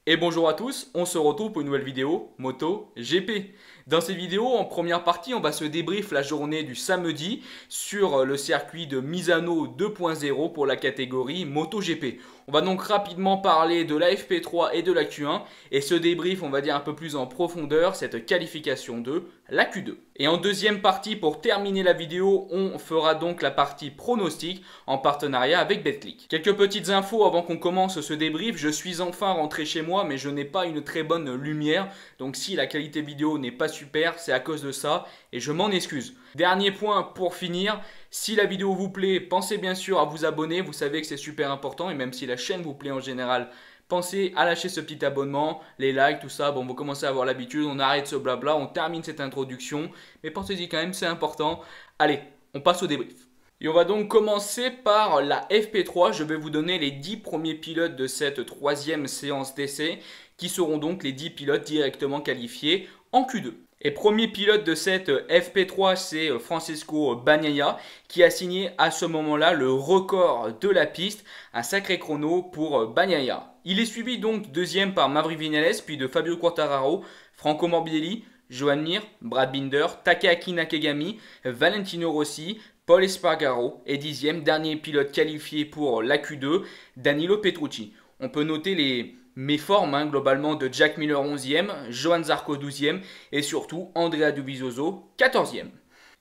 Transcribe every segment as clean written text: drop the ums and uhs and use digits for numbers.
Et bonjour à tous, on se retrouve pour une nouvelle vidéo Moto GP. Dans cette vidéo, en première partie, on va se débrief la journée du samedi sur le circuit de Misano 2.0 pour la catégorie Moto GP. On va donc rapidement parler de la FP3 et de la Q1 et ce débrief, on va dire un peu plus en profondeur, cette qualification de la Q2. Et en deuxième partie, pour terminer la vidéo, on fera donc la partie pronostic en partenariat avec Betclic. Quelques petites infos avant qu'on commence ce débrief. Je suis enfin rentré chez moi, mais je n'ai pas une très bonne lumière. Donc si la qualité vidéo n'est pas super, c'est à cause de ça et je m'en excuse. Dernier point pour finir, si la vidéo vous plaît, pensez bien sûr à vous abonner. Vous savez que c'est super important et même si la chaîne vous plaît en général, pensez à lâcher ce petit abonnement, les likes, tout ça. Bon, vous commencez à avoir l'habitude, on arrête ce blabla, on termine cette introduction. Mais pensez-y quand même, c'est important. Allez, on passe au débrief. Et on va donc commencer par la FP3. Je vais vous donner les 10 premiers pilotes de cette troisième séance d'essai qui seront donc les 10 pilotes directement qualifiés en Q2. Et premier pilote de cette FP3, c'est Francesco Bagnaia qui a signé à ce moment-là le record de la piste, un sacré chrono pour Bagnaia. Il est suivi donc deuxième par Maverick Viñales, puis de Fabio Quartararo, Franco Morbidelli, Joan Mir, Brad Binder, Takeaki Nakagami, Valentino Rossi, Pol Espargaro et dixième, dernier pilote qualifié pour la Q2, Danilo Petrucci. On peut noter les méformes globalement de Jack Miller 11e, Johann Zarco 12e et surtout Andrea Dovizioso 14e.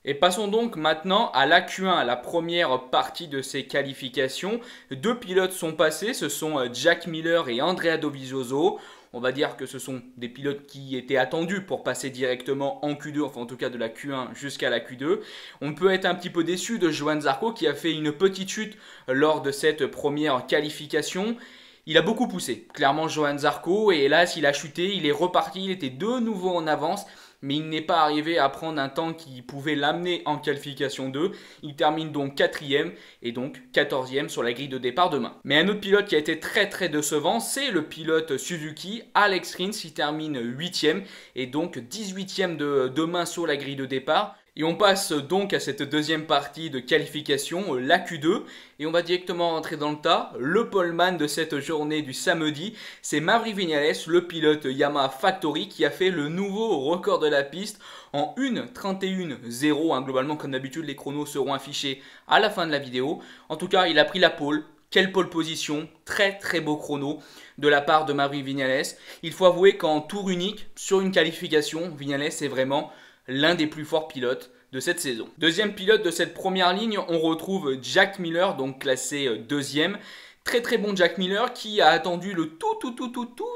Et passons donc maintenant à la Q1, à la première partie de ces qualifications. Deux pilotes sont passés, ce sont Jack Miller et Andrea Dovizioso. On va dire que ce sont des pilotes qui étaient attendus pour passer directement en Q2, enfin en tout cas de la Q1 jusqu'à la Q2. On peut être un petit peu déçu de Johann Zarco qui a fait une petite chute lors de cette première qualification. Il a beaucoup poussé, clairement Johann Zarco, et hélas il a chuté, il est reparti, il était de nouveau en avance, mais il n'est pas arrivé à prendre un temps qui pouvait l'amener en qualification 2. Il termine donc 4e et donc 14e sur la grille de départ demain. Mais un autre pilote qui a été très décevant, c'est le pilote Suzuki, Alex Rins, qui termine 8e et donc 18e de demain sur la grille de départ. Et on passe donc à cette deuxième partie de qualification, la Q2, et on va directement rentrer dans le tas. Le poleman de cette journée du samedi, c'est Maverick Viñales, le pilote Yamaha Factory, qui a fait le nouveau record de la piste en 1:31.0. Globalement, comme d'habitude, les chronos seront affichés à la fin de la vidéo. En tout cas, il a pris la pole. Quelle pole position, très beau chrono de la part de Maverick Viñales. Il faut avouer qu'en tour unique, sur une qualification, Viñales est vraiment l'un des plus forts pilotes de cette saison. Deuxième pilote de cette première ligne, on retrouve Jack Miller, donc classé deuxième. Très bon Jack Miller qui a attendu le tout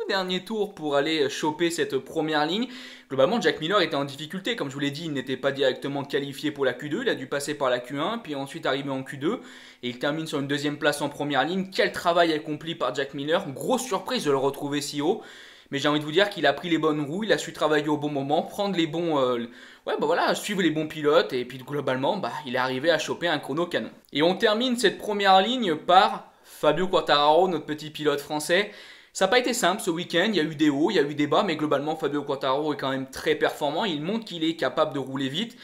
dernier tour pour aller choper cette première ligne. Globalement, Jack Miller était en difficulté. Comme je vous l'ai dit, il n'était pas directement qualifié pour la Q2. Il a dû passer par la Q1, puis ensuite arriver en Q2. Et il termine sur une deuxième place en première ligne. Quel travail accompli par Jack Miller. Grosse surprise de le retrouver si haut. Mais j'ai envie de vous dire qu'il a pris les bonnes roues, il a su travailler au bon moment, prendre les bons... suivre les bons pilotes, et puis globalement, il est arrivé à choper un chrono canon. Et on termine cette première ligne par Fabio Quartararo, notre petit pilote français. Ça n'a pas été simple ce week-end, il y a eu des hauts, il y a eu des bas, mais globalement Fabio Quartararo est quand même très performant, il montre qu'il est capable de rouler vite.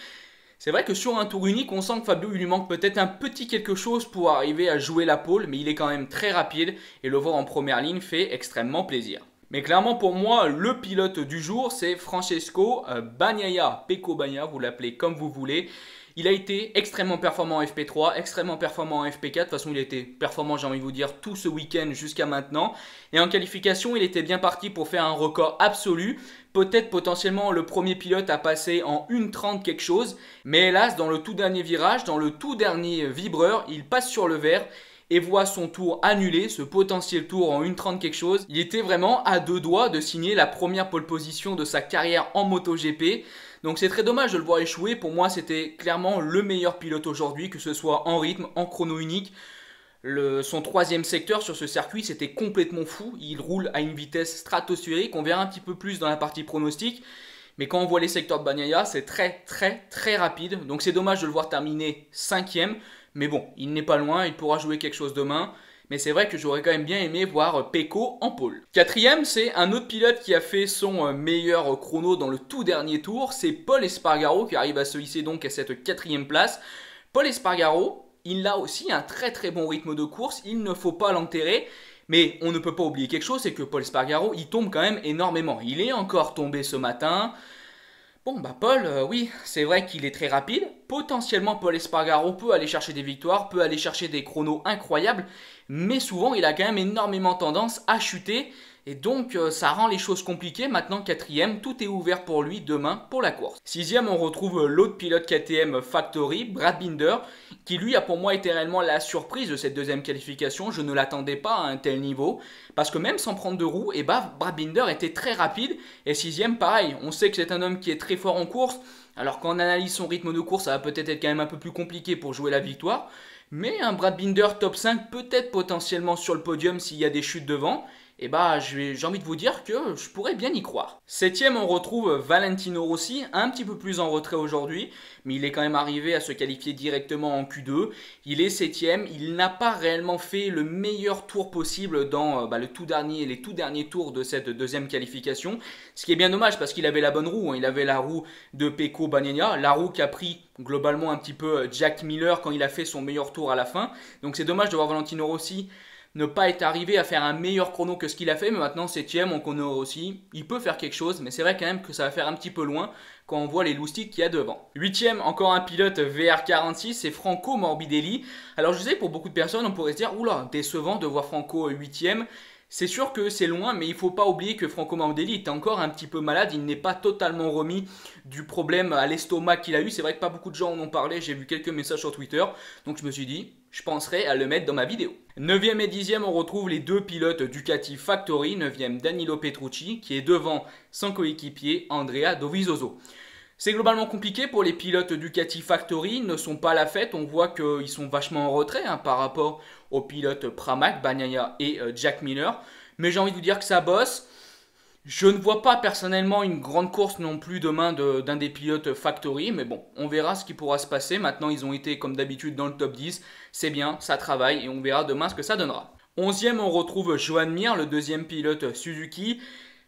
C'est vrai que sur un tour unique, on sent que Fabio, il lui manque peut-être un petit quelque chose pour arriver à jouer la pole, mais il est quand même très rapide, et le voir en première ligne fait extrêmement plaisir. Mais clairement pour moi, le pilote du jour, c'est Francesco Bagnaia, Pecco Bagnaia, vous l'appelez comme vous voulez. Il a été extrêmement performant en FP3, extrêmement performant en FP4. De toute façon, il a été performant, j'ai envie de vous dire, tout ce week-end jusqu'à maintenant. Et en qualification, il était bien parti pour faire un record absolu. Peut-être potentiellement le premier pilote à passer en 1:30 quelque chose. Mais hélas, dans le tout dernier virage, dans le tout dernier vibreur, il passe sur le vert et voit son tour annulé, ce potentiel tour en 1:30 quelque chose. Il était vraiment à deux doigts de signer la première pole position de sa carrière en MotoGP. Donc c'est très dommage de le voir échouer. Pour moi, c'était clairement le meilleur pilote aujourd'hui, que ce soit en rythme, en chrono unique. Son troisième secteur sur ce circuit, c'était complètement fou. Il roule à une vitesse stratosphérique. On verra un petit peu plus dans la partie pronostic. Mais quand on voit les secteurs de Bagnaia, c'est très rapide. Donc c'est dommage de le voir terminer 5e. Mais bon, il n'est pas loin, il pourra jouer quelque chose demain. Mais c'est vrai que j'aurais quand même bien aimé voir Pecco en pole. Quatrième, c'est un autre pilote qui a fait son meilleur chrono dans le tout dernier tour. C'est Pol Espargaro qui arrive à se hisser donc à cette quatrième place. Pol Espargaro, il a aussi un très bon rythme de course. Il ne faut pas l'enterrer. Mais on ne peut pas oublier quelque chose, c'est que Paul Espargaro, il tombe quand même énormément. Il est encore tombé ce matin. Bon, bah Paul, oui, c'est vrai qu'il est très rapide. Potentiellement, Paul Espargaro peut aller chercher des victoires, peut aller chercher des chronos incroyables, mais souvent, il a quand même énormément tendance à chuter. Et donc, ça rend les choses compliquées. Maintenant, quatrième, tout est ouvert pour lui demain pour la course. Sixième, on retrouve l'autre pilote KTM Factory, Brad Binder, qui lui a pour moi été réellement la surprise de cette deuxième qualification. Je ne l'attendais pas à un tel niveau, parce que même sans prendre de roues, et bah, Brad Binder était très rapide. Et sixième, pareil, on sait que c'est un homme qui est très fort en course. Alors quand on analyse son rythme de course, ça va peut-être être quand même un peu plus compliqué pour jouer la victoire. Mais un Brad Binder top 5, peut-être potentiellement sur le podium s'il y a des chutes devant. Et bah j'ai envie de vous dire que je pourrais bien y croire. Septième, on retrouve Valentino Rossi, un petit peu plus en retrait aujourd'hui, mais il est quand même arrivé à se qualifier directement en Q2. Il est septième, il n'a pas réellement fait le meilleur tour possible dans les tout derniers tours de cette deuxième qualification. Ce qui est bien dommage parce qu'il avait la bonne roue, hein. Il avait la roue de Pecco Bagnaia, la roue qui a pris globalement un petit peu Jack Miller quand il a fait son meilleur tour à la fin. Donc c'est dommage de voir Valentino Rossi ne pas être arrivé à faire un meilleur chrono que ce qu'il a fait, mais maintenant 7ème, on connaît aussi, il peut faire quelque chose, mais c'est vrai quand même que ça va faire un petit peu loin quand on voit les loustiques qu'il y a devant. 8ème, encore un pilote VR46, c'est Franco Morbidelli. Alors je sais, pour beaucoup de personnes, on pourrait se dire, oula, décevant de voir Franco 8ème. C'est sûr que c'est loin, mais il ne faut pas oublier que Franco Morbidelli est encore un petit peu malade. Il n'est pas totalement remis du problème à l'estomac qu'il a eu. C'est vrai que pas beaucoup de gens en ont parlé. J'ai vu quelques messages sur Twitter. Donc je me suis dit, je penserai à le mettre dans ma vidéo. 9ème et 10ème, on retrouve les deux pilotes Ducati Factory. 9ème, Danilo Petrucci, qui est devant son coéquipier Andrea Dovizioso. C'est globalement compliqué pour les pilotes Ducati Factory, ils ne sont pas à la fête, on voit qu'ils sont vachement en retrait par rapport aux pilotes Pramac, Bagnaia et Jack Miller. Mais j'ai envie de vous dire que ça bosse. Je ne vois pas personnellement une grande course non plus demain d'un des pilotes Factory, mais bon, on verra ce qui pourra se passer. Maintenant, ils ont été comme d'habitude dans le top 10, c'est bien, ça travaille et on verra demain ce que ça donnera. 11ème, on retrouve Joan Mir, le deuxième pilote Suzuki.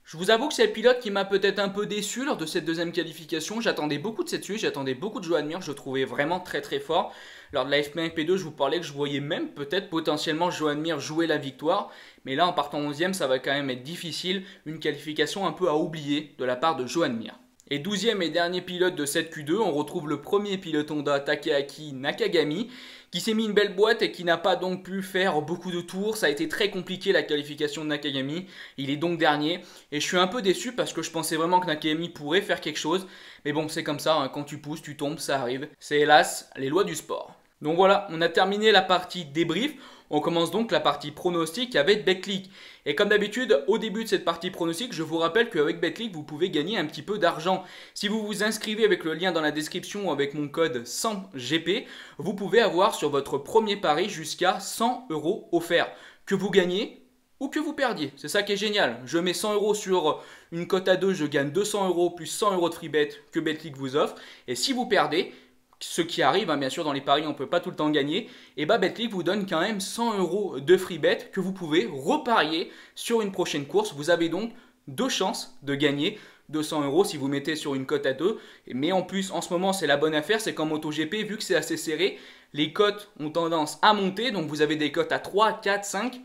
Je vous avoue que c'est le pilote qui m'a peut-être un peu déçu lors de cette deuxième qualification. J'attendais beaucoup de cette suite, j'attendais beaucoup de Joan Mir, je le trouvais vraiment très très fort. Lors de la FP1 et FP2, je vous parlais que je voyais même peut-être potentiellement Joan Mir jouer la victoire. Mais là, en partant 11ème, ça va quand même être difficile. Une qualification un peu à oublier de la part de Joan Mir. Et 12e et dernier pilote de cette Q2, on retrouve le premier pilote Honda, Takeaki Nakagami, qui s'est mis une belle boîte et qui n'a pas donc pu faire beaucoup de tours. Ça a été très compliqué la qualification de Nakagami. Il est donc dernier. Et je suis un peu déçu parce que je pensais vraiment que Nakagami pourrait faire quelque chose. Mais bon, c'est comme ça, hein. Quand tu pousses, tu tombes, ça arrive. C'est hélas les lois du sport. Donc voilà, on a terminé la partie débrief. On commence donc la partie pronostic avec Betclic. Et comme d'habitude, au début de cette partie pronostic, je vous rappelle qu'avec Betclic, vous pouvez gagner un petit peu d'argent. Si vous vous inscrivez avec le lien dans la description ou avec mon code 100GP, vous pouvez avoir sur votre premier pari jusqu'à 100 € offerts. Que vous gagnez ou que vous perdiez. C'est ça qui est génial. Je mets 100 € sur une cote à 2, je gagne 200 € plus 100 € de free bet que Betclic vous offre. Et si vous perdez, ce qui arrive, bien sûr dans les paris on ne peut pas tout le temps gagner, et bah Betclic vous donne quand même 100 € de free bet que vous pouvez reparier sur une prochaine course. Vous avez donc deux chances de gagner 200 € si vous mettez sur une cote à 2. Mais en plus en ce moment c'est la bonne affaire, c'est qu'en MotoGP vu que c'est assez serré, les cotes ont tendance à monter, donc vous avez des cotes à 3, 4, 5.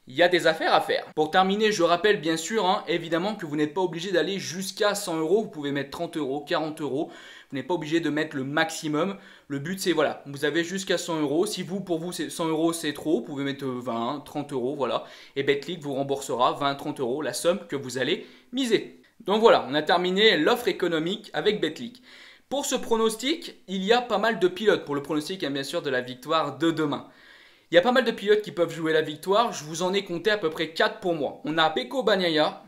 Il y a des affaires à faire. Pour terminer, je rappelle bien sûr, évidemment que vous n'êtes pas obligé d'aller jusqu'à 100 €. Vous pouvez mettre 30 €, 40 €. Vous n'êtes pas obligé de mettre le maximum. Le but c'est voilà, vous avez jusqu'à 100 €. Si pour vous 100 € c'est trop, vous pouvez mettre 20, 30 €, voilà. Et Betclic vous remboursera 20, 30 €, la somme que vous allez miser. Donc voilà, on a terminé l'offre économique avec Betclic. Pour ce pronostic, il y a pas mal de pilotes pour le pronostic bien sûr de la victoire de demain. Il y a pas mal de pilotes qui peuvent jouer la victoire, je vous en ai compté à peu près 4 pour moi. On a Pecco Bagnaia,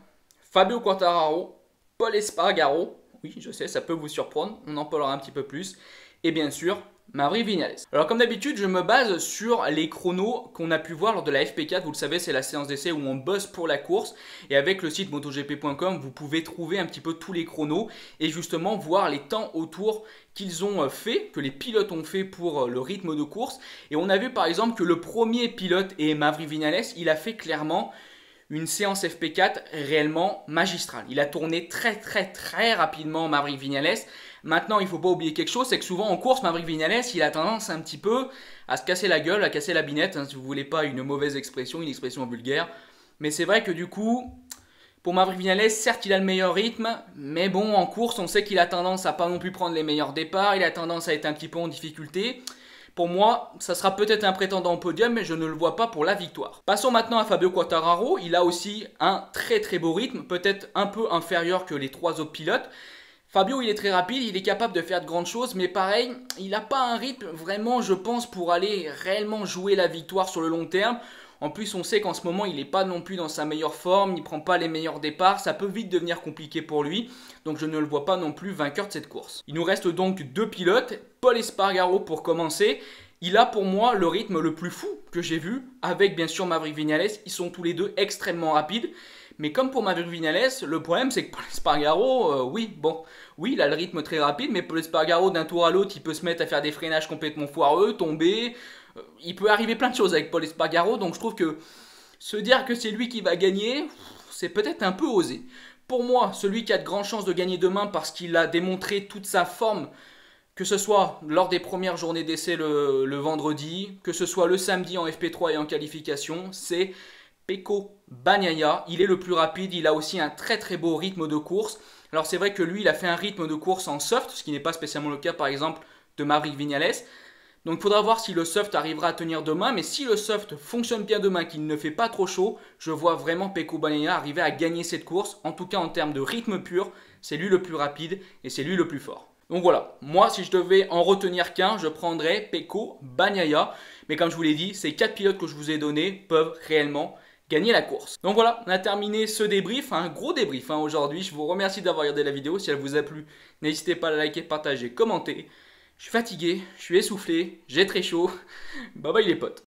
Fabio Quartararo, Paul Espargaro, oui je sais ça peut vous surprendre, on en parlera un petit peu plus, et bien sûr Maverick Viñales. Alors comme d'habitude je me base sur les chronos qu'on a pu voir lors de la FP4, vous le savez c'est la séance d'essai où on bosse pour la course, et avec le site motogp.com vous pouvez trouver un petit peu tous les chronos et justement voir les temps autour qu'ils ont fait, que les pilotes ont fait pour le rythme de course. Et on a vu par exemple que le premier pilote est Maverick Viñales, il a fait clairement une séance FP4 réellement magistrale. Il a tourné très rapidement Maverick Viñales. Maintenant, il ne faut pas oublier quelque chose, c'est que souvent en course, Maverick Viñales, il a tendance un petit peu à se casser la gueule, à casser la binette, hein, si vous voulez pas une mauvaise expression, une expression vulgaire. Mais c'est vrai que du coup, pour Maverick Viñales, certes, il a le meilleur rythme, mais bon, en course, on sait qu'il a tendance à pas non plus prendre les meilleurs départs, il a tendance à être un petit peu en difficulté. Pour moi, ça sera peut-être un prétendant au podium, mais je ne le vois pas pour la victoire. Passons maintenant à Fabio Quartararo. Il a aussi un très très beau rythme, peut-être un peu inférieur que les trois autres pilotes. Fabio, il est très rapide, il est capable de faire de grandes choses, mais pareil, il n'a pas un rythme vraiment, je pense, pour aller réellement jouer la victoire sur le long terme. En plus, on sait qu'en ce moment, il n'est pas non plus dans sa meilleure forme, il ne prend pas les meilleurs départs, ça peut vite devenir compliqué pour lui, donc je ne le vois pas non plus vainqueur de cette course. Il nous reste donc deux pilotes, Pol Espargaro pour commencer. Il a pour moi le rythme le plus fou que j'ai vu, avec bien sûr Maverick Viñales, ils sont tous les deux extrêmement rapides. Mais comme pour Maverick Viñales, le problème c'est que Pol Espargaro, oui, il a le rythme très rapide, mais Pol Espargaro d'un tour à l'autre, il peut se mettre à faire des freinages complètement foireux, tomber. Il peut arriver plein de choses avec Pol Espargaro, donc je trouve que se dire que c'est lui qui va gagner, c'est peut-être un peu osé. Pour moi, celui qui a de grandes chances de gagner demain parce qu'il a démontré toute sa forme, que ce soit lors des premières journées d'essai le vendredi, que ce soit le samedi en FP3 et en qualification, c'est Pecco Bagnaia. Il est le plus rapide, il a aussi un très très beau rythme de course. Alors c'est vrai que lui, il a fait un rythme de course en soft, ce qui n'est pas spécialement le cas par exemple de Maverick Viñales. Donc il faudra voir si le soft arrivera à tenir demain, mais si le soft fonctionne bien demain, qu'il ne fait pas trop chaud, je vois vraiment Pecco Bagnaia arriver à gagner cette course. En tout cas en termes de rythme pur, c'est lui le plus rapide et c'est lui le plus fort. Donc voilà, moi si je devais en retenir qu'un, je prendrais Pecco Bagnaia. Mais comme je vous l'ai dit, ces 4 pilotes que je vous ai donnés peuvent réellement gagner la course. Donc voilà, on a terminé ce débrief, un gros débrief aujourd'hui. Je vous remercie d'avoir regardé la vidéo. Si elle vous a plu, n'hésitez pas à la liker, partager, commenter. Je suis fatigué, je suis essoufflé, j'ai très chaud. Bye bye les potes.